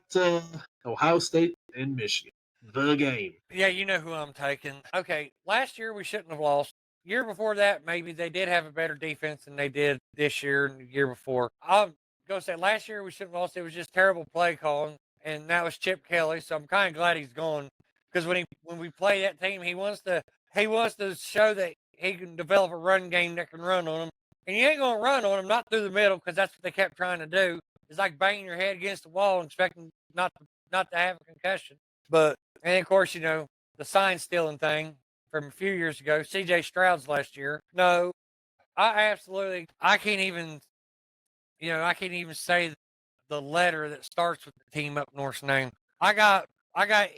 Ohio State and Michigan, the game. Yeah, you know who I'm taking. Okay, last year we shouldn't have lost. Year before that, maybe they did have a better defense than they did this year and the year before. I'm going to say last year we shouldn't have lost. It was just terrible play calling, and that was Chip Kelly, so I'm kind of glad he's gone because when we play that team, he wants to show that he can develop a run game that can run on them. And you ain't going to run on them, not through the middle, because that's what they kept trying to do. It's like banging your head against the wall and expecting not to have a concussion. But, and of course, you know, the sign stealing thing from a few years ago, C.J. Stroud's last year. No, I can't even say the letter that starts with the team up north's name. I got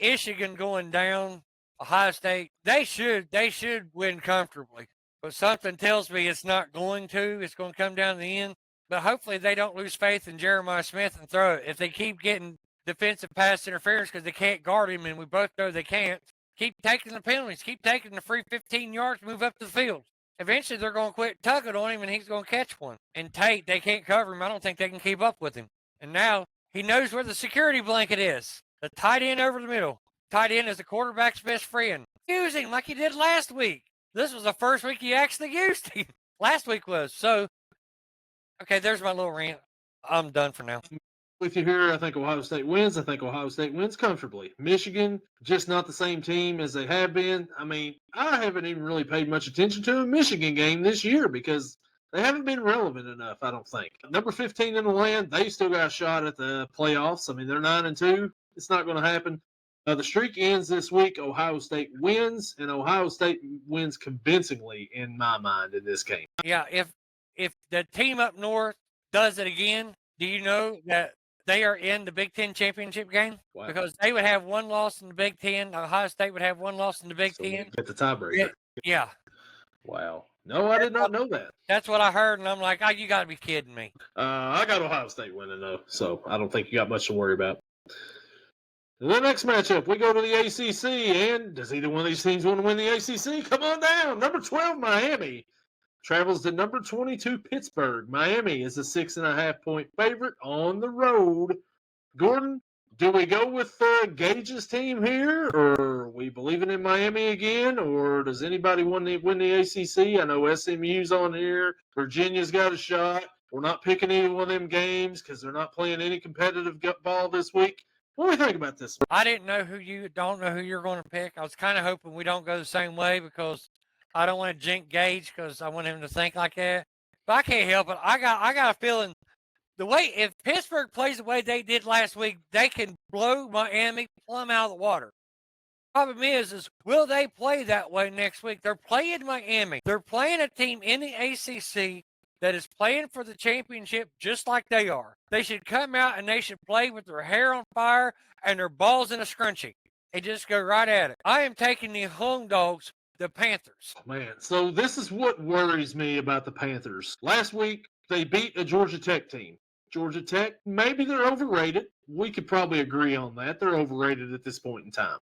Michigan going down. Ohio State, they should win comfortably. But something tells me it's not going to. It's going to come down to the end. But hopefully they don't lose faith in Jeremiah Smith and throw it. If they keep getting defensive pass interference because they can't guard him, and we both know they can't, keep taking the penalties, keep taking the free 15 yards, move up to the field. Eventually they're going to quit tugging on him, and he's going to catch one. And Tate, they can't cover him. I don't think they can keep up with him. And now he knows where the security blanket is. The tight end over the middle. Tight end is the quarterback's best friend. Use him like he did last week. This was the first week he actually used him. Last week was. So, okay, there's my little rant. I'm done for now. With you here, I think Ohio State wins. I think Ohio State wins comfortably. Michigan, just not the same team as they have been. I mean, I haven't even really paid much attention to a Michigan game this year because they haven't been relevant enough, I don't think. Number 15 in the land, they still got a shot at the playoffs. I mean, they're 9-2. It's not going to happen. The streak ends this week. Ohio State wins, and Ohio State wins convincingly in my mind in this game. Yeah, if the team up north does it again, do you know that they are in the Big Ten championship game? Wow. Because they would have one loss in the Big Ten. Ohio State would have one loss in the Big Ten. Get the tiebreaker. Yeah. Wow. No, I did not know that. That's what I heard, and I'm like, oh, you got to be kidding me. I got Ohio State winning, though, so I don't think you got much to worry about. The next matchup, we go to the ACC, and does either one of these teams want to win the ACC? Come on down. Number 12, Miami, travels to number 22, Pittsburgh. Miami is a 6.5-point favorite on the road. Gordon, do we go with Gage's team here, or are we believing in Miami again, or does anybody want to win the ACC? I know SMU's on here. Virginia's got a shot. We're not picking any one of them games because they're not playing any competitive ball this week. What do you think about this? I don't know who you're going to pick. I was kind of hoping we don't go the same way because I don't want to jinx Gage because I want him to think like that. But I can't help it. I got a feeling the way if Pittsburgh plays the way they did last week, they can blow Miami plumb out of the water. Problem is will they play that way next week? They're playing Miami. They're playing a team in the ACC that is playing for the championship just like they are. They should come out and they should play with their hair on fire and their balls in a scrunchie and just go right at it. I am taking the home dogs, the Panthers. Man, so this is what worries me about the Panthers. Last week, they beat a Georgia Tech team. Georgia Tech, maybe they're overrated. We could probably agree on that. They're overrated at this point in time.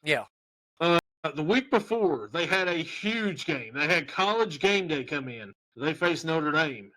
Yeah. The week before, they had a huge game. They had College Game Day come in. They faced Notre Dame.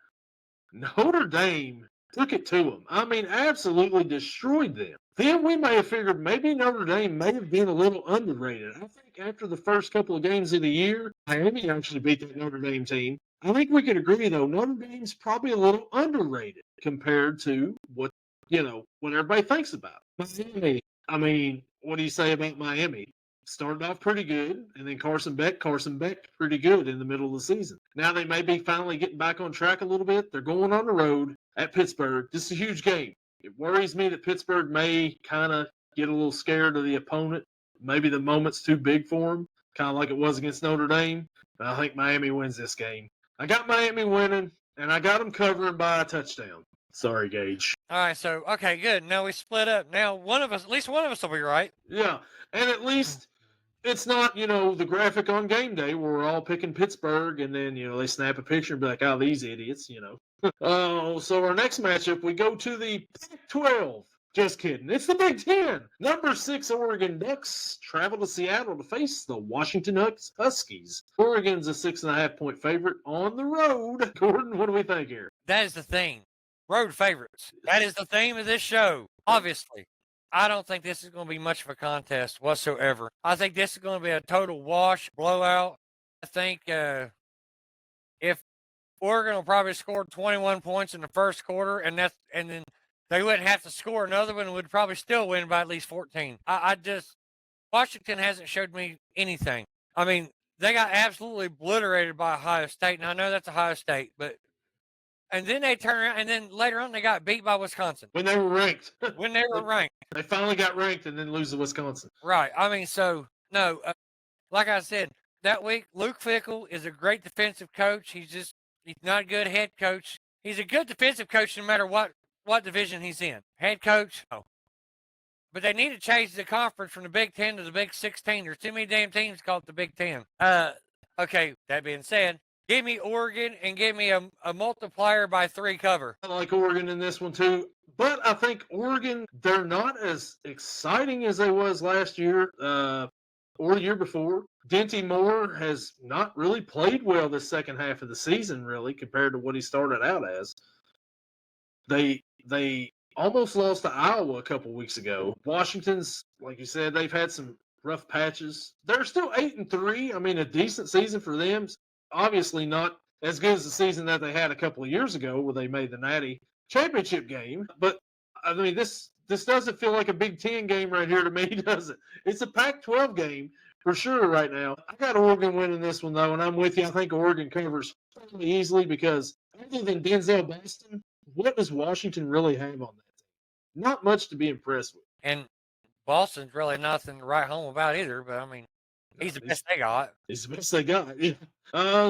Notre Dame took it to them. I mean, absolutely destroyed them. Then we may have figured maybe Notre Dame may have been a little underrated. I think after the first couple of games of the year, Miami actually beat that Notre Dame team. I think we could agree, though, Notre Dame's probably a little underrated compared to what everybody thinks about. Miami, I mean, what do you say about Miami? Started off pretty good, and then Carson Beck pretty good in the middle of the season. Now they may be finally getting back on track a little bit. They're going on the road at Pittsburgh. This is a huge game. It worries me that Pittsburgh may kind of get a little scared of the opponent. Maybe the moment's too big for them, kind of like it was against Notre Dame. But I think Miami wins this game. I got Miami winning, and I got them covering by a touchdown. Sorry, Gage. All right, so, okay, good. Now we split up. Now at least one of us will be right. Yeah, and at least it's not, the graphic on game day where we're all picking Pittsburgh and then, they snap a picture and be like, oh, these idiots, So our next matchup, we go to the Pac-12. Just kidding. It's the Big Ten. Number 6 Oregon Ducks travel to Seattle to face the Washington Huskies. Oregon's a 6.5-point favorite on the road. Gordon, what do we think here? That is the thing. Road favorites. That is the theme of this show, obviously. I don't think this is going to be much of a contest whatsoever. I think this is going to be a total wash, blowout. I think if Oregon will probably score 21 points in the first quarter, and then they wouldn't have to score another one, and would probably still win by at least 14. Washington hasn't showed me anything. I mean, they got absolutely obliterated by Ohio State, and I know that's Ohio State, but and then they turn around, and then later on they got beat by Wisconsin. When they were ranked. They finally got ranked and then lose to Wisconsin. Right. I mean, so, no, like I said, that week, Luke Fickell is a great defensive coach. He's not a good head coach. He's a good defensive coach no matter what division he's in. Head coach, no. But they need to change the conference from the Big 10 to the Big 16. There's too many damn teams called the Big 10. Okay, that being said, give me Oregon and give me a multiplier by 3 cover. I like Oregon in this one too, but I think Oregon, they're not as exciting as they was last year or the year before. Denty Moore has not really played well this second half of the season, really, compared to what he started out as. They almost lost to Iowa a couple weeks ago. Washington's, like you said, they've had some rough patches. They're still 8-3. I mean, a decent season for them. Obviously not as good as the season that they had a couple of years ago where they made the Natty championship game. But, I mean, this doesn't feel like a Big Ten game right here to me, does it? It's a Pac-12 game for sure right now. I got Oregon winning this one, though, and I'm with you. I think Oregon covers fairly easily because other than Denzel Boston, what does Washington really have on that team? Not much to be impressed with. And Boston's really nothing to write home about either, but, I mean, he's the best they got. He's the best they got, yeah.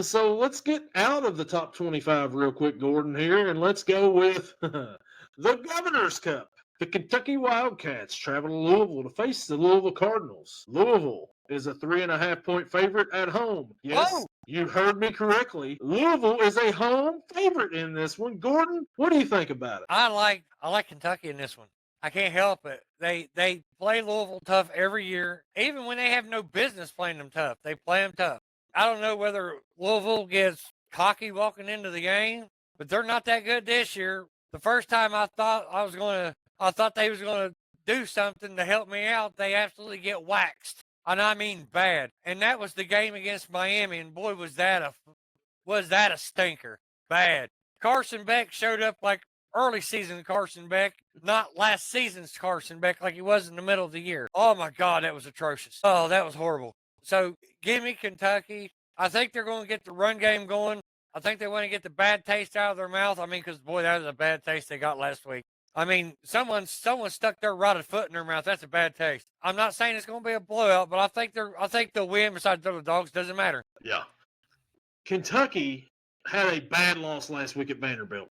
So let's get out of the top 25 real quick, Gordon, here, and let's go with the Governor's Cup. The Kentucky Wildcats travel to Louisville to face the Louisville Cardinals. Louisville is a 3.5-point favorite at home. Yes, You heard me correctly. Louisville is a home favorite in this one. Gordon, what do you think about it? I like Kentucky in this one. I can't help it. They play Louisville tough every year, even when they have no business playing them tough. They play them tough. I don't know whether Louisville gets cocky walking into the game, but they're not that good this year. The first time I thought they was gonna do something to help me out, they absolutely get waxed, and I mean bad. And that was the game against Miami, and boy, was that a stinker. Bad. Carson Beck showed up like early season Carson Beck, not last season's Carson Beck like he was in the middle of the year. Oh my God, that was atrocious. Oh, that was horrible. So give me Kentucky. I think they're going to get the run game going. I think they want to get the bad taste out of their mouth. I mean, because boy, that was a bad taste they got last week. I mean, someone stuck their rotted foot in their mouth. That's a bad taste. I'm not saying it's going to be a blowout, but I think they'll win. Besides the dogs, doesn't matter. Yeah. Kentucky had a bad loss last week at Vanderbilt.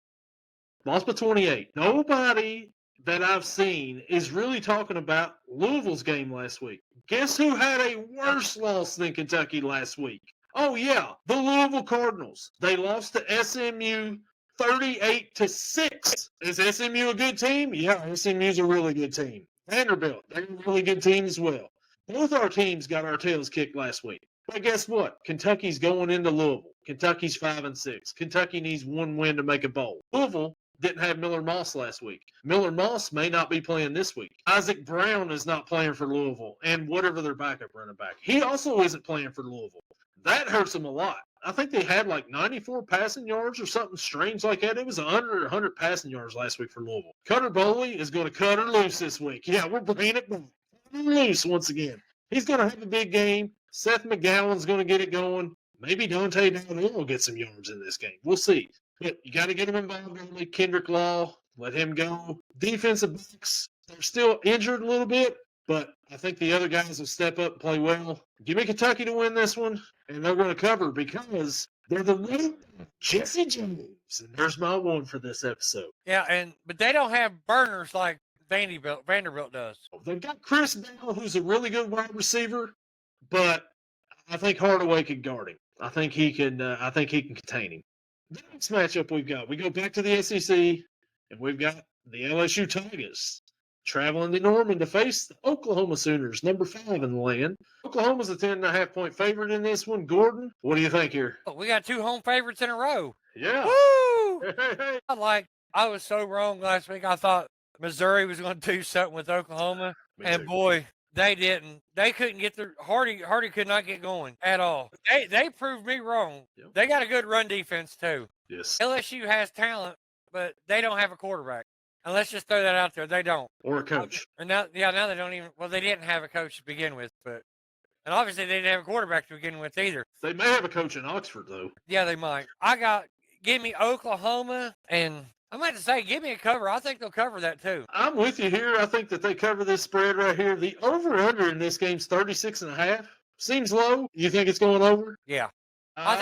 Lost by 28. Nobody that I've seen is really talking about Louisville's game last week. Guess who had a worse loss than Kentucky last week? Oh, yeah, the Louisville Cardinals. They lost to SMU 38-6. Is SMU a good team? Yeah, SMU's a really good team. Vanderbilt, they're a really good team as well. Both our teams got our tails kicked last week. But guess what? Kentucky's going into Louisville. Kentucky's 5-6. Kentucky needs one win to make a bowl. Louisville didn't have Miller Moss last week. Miller Moss may not be playing this week. Isaac Brown is not playing for Louisville, and whatever their backup running back. He also isn't playing for Louisville. That hurts them a lot. I think they had like 94 passing yards or something strange like that. It was under 100 passing yards last week for Louisville. Cutter Boley is going to cut her loose this week. Yeah, we're bringing it back. Loose once again. He's going to have a big game. Seth McGowan's going to get it going. Maybe Dante Dowdell will get some yards in this game. We'll see. But you got to get him involved early. Kendrick Law, let him go. Defensive backs, they're still injured a little bit, but I think the other guys will step up and play well. Give me Kentucky to win this one, and they're going to cover because they're the leader, Jesse James. And there's my one for this episode. Yeah, but they don't have burners like Vanderbilt does. They've got Chris Bell, who's a really good wide receiver, but I think Hardaway can guard him. I think he can contain him. The next matchup we go back to the SEC, and we've got the LSU Tigers traveling to Norman to face the Oklahoma Sooners, number 5 in the land. Oklahoma's a 10.5-point favorite in this one. Gordon, what do you think here? We got 2 home favorites in a row. Yeah. Woo! Hey. I was so wrong last week. I thought Missouri was going to do something with Oklahoma, and boy, they didn't. They couldn't get their Hardy could not get going at all. They proved me wrong. Yep. They got a good run defense too. Yes. LSU has talent, but they don't have a quarterback. And let's just throw that out there. They don't. Or a coach. And now they don't even. Well, they didn't have a coach to begin with, and obviously they didn't have a quarterback to begin with either. They may have a coach in Oxford though. Yeah, they might. Give me Oklahoma, and I might say give me a cover. I think they'll cover that too. I'm with you here. I think that they cover this spread right here. The over/under in this game's 36.5. Seems low. You think it's going over? Yeah. I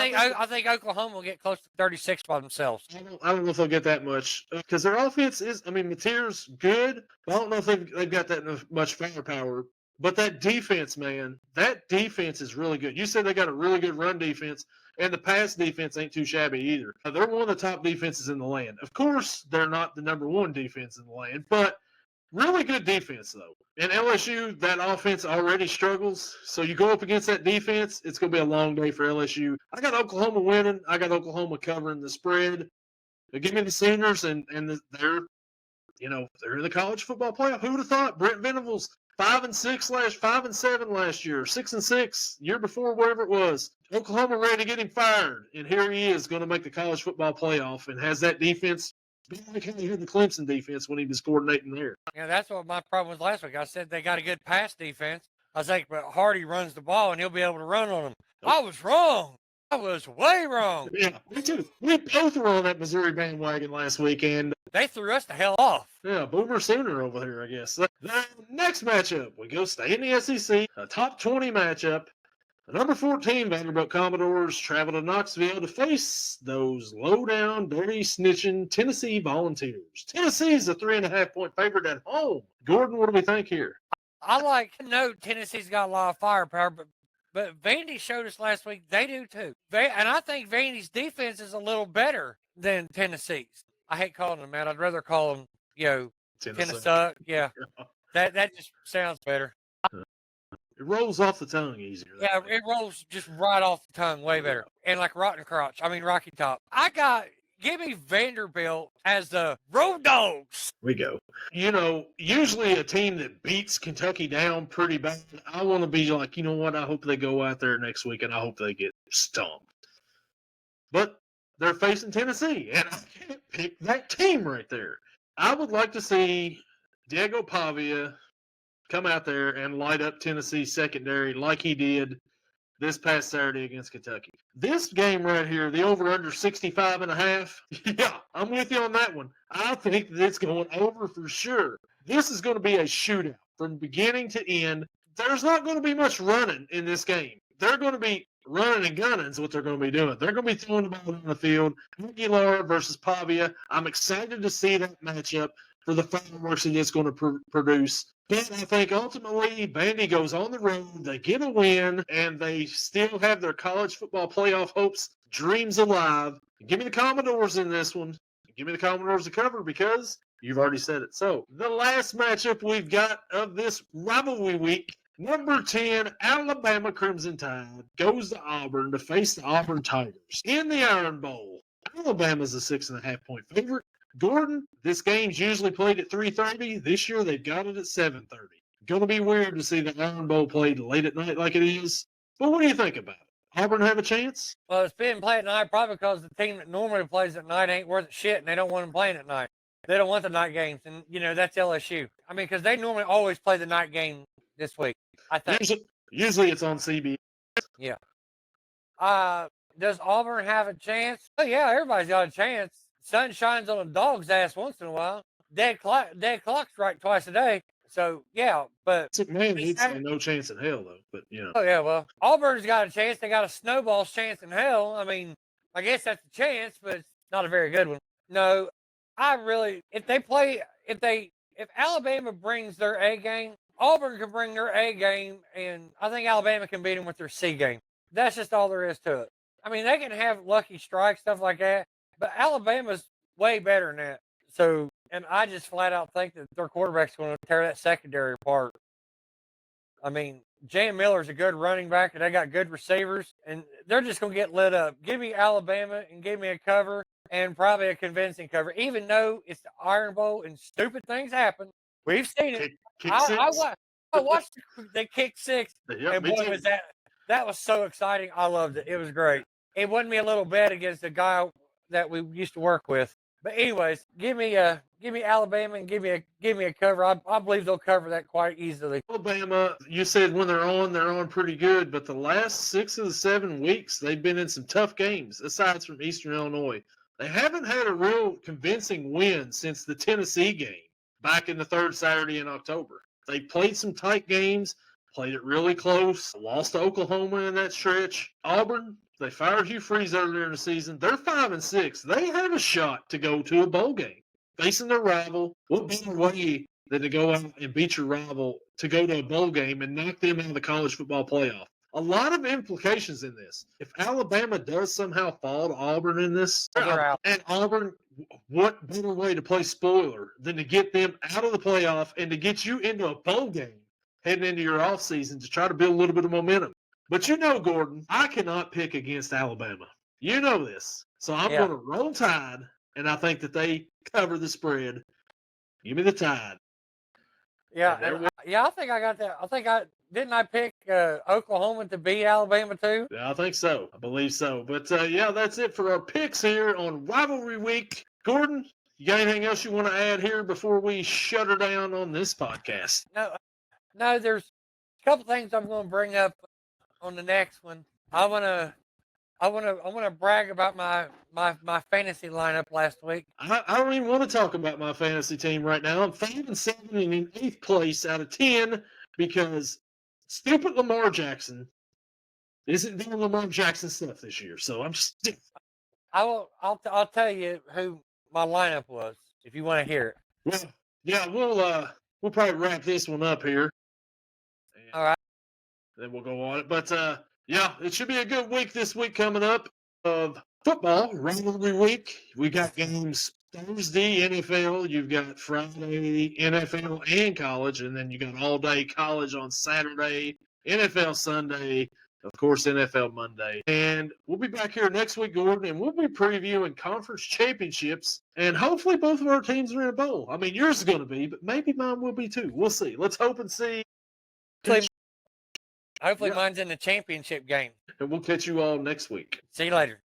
think Oklahoma will get close to 36 by themselves. I don't know if they'll get that much because their offense is. I mean, Mateer's good, but I don't know if they've got that much firepower. But that defense, man, that defense is really good. You said they got a really good run defense, and the pass defense ain't too shabby either. They're one of the top defenses in the land. Of course, they're not the number 1 defense in the land, but really good defense, though. And LSU, that offense already struggles. So you go up against that defense, it's going to be a long day for LSU. I got Oklahoma winning. I got Oklahoma covering the spread. But give me the Sooners, and they're in the college football playoff. Who would have thought? Brent Venables 5-6/5-7 last year, 6-6 year before, whatever it was. Oklahoma ready to get him fired, and here he is going to make the college football playoff and has that defense. Like how he had the Clemson defense when he was coordinating there. Yeah, that's what my problem was last week. I said they got a good pass defense. I was like, but Hardy runs the ball and he'll be able to run on them. I was wrong. I was way wrong. Yeah, me too. We both were on that Missouri bandwagon last weekend. They threw us the hell off. Yeah, Boomer Sooner over here, I guess. The next matchup, we go stay in the SEC, a top 20 matchup. The number 14 Vanderbilt Commodores travel to Knoxville to face those low-down, dirty, snitching Tennessee Volunteers. Tennessee's a 3.5-point favorite at home. Gordon, what do we think here? I know Tennessee's got a lot of firepower, but Vandy showed us last week they do too. And I think Vandy's defense is a little better than Tennessee's. I hate calling them that. I'd rather call them, Kennesaw. Yeah. That just sounds better. It rolls off the tongue easier. Yeah, it rolls just right off the tongue way better. And like rotten crotch. I mean Rocky Top. Give me Vanderbilt as the Road Dogs. We go. You know, usually a team that beats Kentucky down pretty bad, I want to be like, you know what? I hope they go out there next week and I hope they get stomped. But they're facing Tennessee, and I can't pick that team right there. I would like to see Diego Pavia come out there and light up Tennessee's secondary like he did this past Saturday against Kentucky. This game right here, the over-under 65.5, yeah, I'm with you on that one. I think that it's going over for sure. This is going to be a shootout from beginning to end. There's not going to be much running in this game. They're going to be running and gunning is what they're going to be doing. They're going to be throwing the ball on the field. Aguilar versus Pavia. I'm excited to see that matchup for the fireworks that it's going to produce. But I think ultimately Vandy goes on the road, they get a win, and they still have their college football playoff hopes, dreams alive. Give me the Commodores in this one. Give me the Commodores to cover because you've already said it. So the last matchup we've got of this rivalry week, number 10, Alabama Crimson Tide goes to Auburn to face the Auburn Tigers in the Iron Bowl. Alabama's a 6.5-point favorite. Gordon, this game's usually played at 3:30. This year they've got it at 7:30. Going to be weird to see the Iron Bowl played late at night like it is. But what do you think about it? Auburn have a chance? Well, it's being played at night probably because the team that normally plays at night ain't worth shit, and they don't want them playing at night. They don't want the night games, and, that's LSU. I mean, because they normally always play the night game this week, I think. Usually it's on CBS. Yeah. Does Auburn have a chance? Oh, yeah, everybody's got a chance. Sun shines on a dog's ass once in a while. Dead clock's right twice a day. So, yeah, but... Man, he'd say no chance in hell, though. But, Oh, yeah, well, Auburn's got a chance. They got a snowball's chance in hell. I mean, I guess that's a chance, but it's not a very good one. No, if Alabama brings their A game, Auburn can bring their A game, and I think Alabama can beat them with their C game. That's just all there is to it. I mean, they can have lucky strikes, stuff like that, but Alabama's way better than that. So, and I just flat out think that their quarterback's going to tear that secondary apart. I mean, Jay Miller's a good running back, and they got good receivers, and they're just going to get lit up. Give me Alabama and give me a cover, and probably a convincing cover, even though it's the Iron Bowl and stupid things happen. We've seen it. I watched the kick six, and boy, that was so exciting. I loved it. It was great. It won me a little bet against a guy that we used to work with. But anyways, give me Alabama and give me a cover. I believe they'll cover that quite easily. Alabama, you said when they're on pretty good, but the last 6 of the 7 weeks they've been in some tough games. Aside from Eastern Illinois, they haven't had a real convincing win since the Tennessee game back in the third Saturday in October. They played some tight games, played it really close, lost to Oklahoma in that stretch. Auburn, they fired Hugh Freeze earlier in the season. They're 5-6. They have a shot to go to a bowl game. Facing their rival, what better way than to go out and beat your rival to go to a bowl game and knock them out of the college football playoff? A lot of implications in this. If Alabama does somehow fall to Auburn in this, and Auburn, what better way to play spoiler than to get them out of the playoff and to get you into a bowl game heading into your offseason to try to build a little bit of momentum? But Gordon, I cannot pick against Alabama. You know this. So I'm going to roll Tide, and I think that they cover the spread. Give me the Tide. Yeah, I think I got that. Didn't I pick Oklahoma to beat Alabama too? Yeah, I think so. I believe so. But, that's it for our picks here on Rivalry Week. Gordon, you got anything else you want to add here before we shut her down on this podcast? No, there's a couple things I'm going to bring up on the next one. I want to brag about my fantasy lineup last week. I don't even want to talk about my fantasy team right now. I'm 5-7 and in 8th place out of 10 because stupid Lamar Jackson isn't doing Lamar Jackson stuff this year. So I'm just. I'll tell you who my lineup was if you want to hear it. Well, yeah, we'll probably wrap this one up here. All right. Then we'll go on it. But, it should be a good week this week coming up of football, rivalry week. We got games Thursday NFL, you've got Friday NFL and college, and then you got all day college on Saturday, NFL Sunday, of course NFL Monday. And we'll be back here next week, Gordon, and we'll be previewing conference championships. And hopefully both of our teams are in a bowl. I mean, yours is going to be, but maybe mine will be too. We'll see. Let's hope and see. Hopefully Yeah. mine's in the championship game. And we'll catch you all next week. See you later.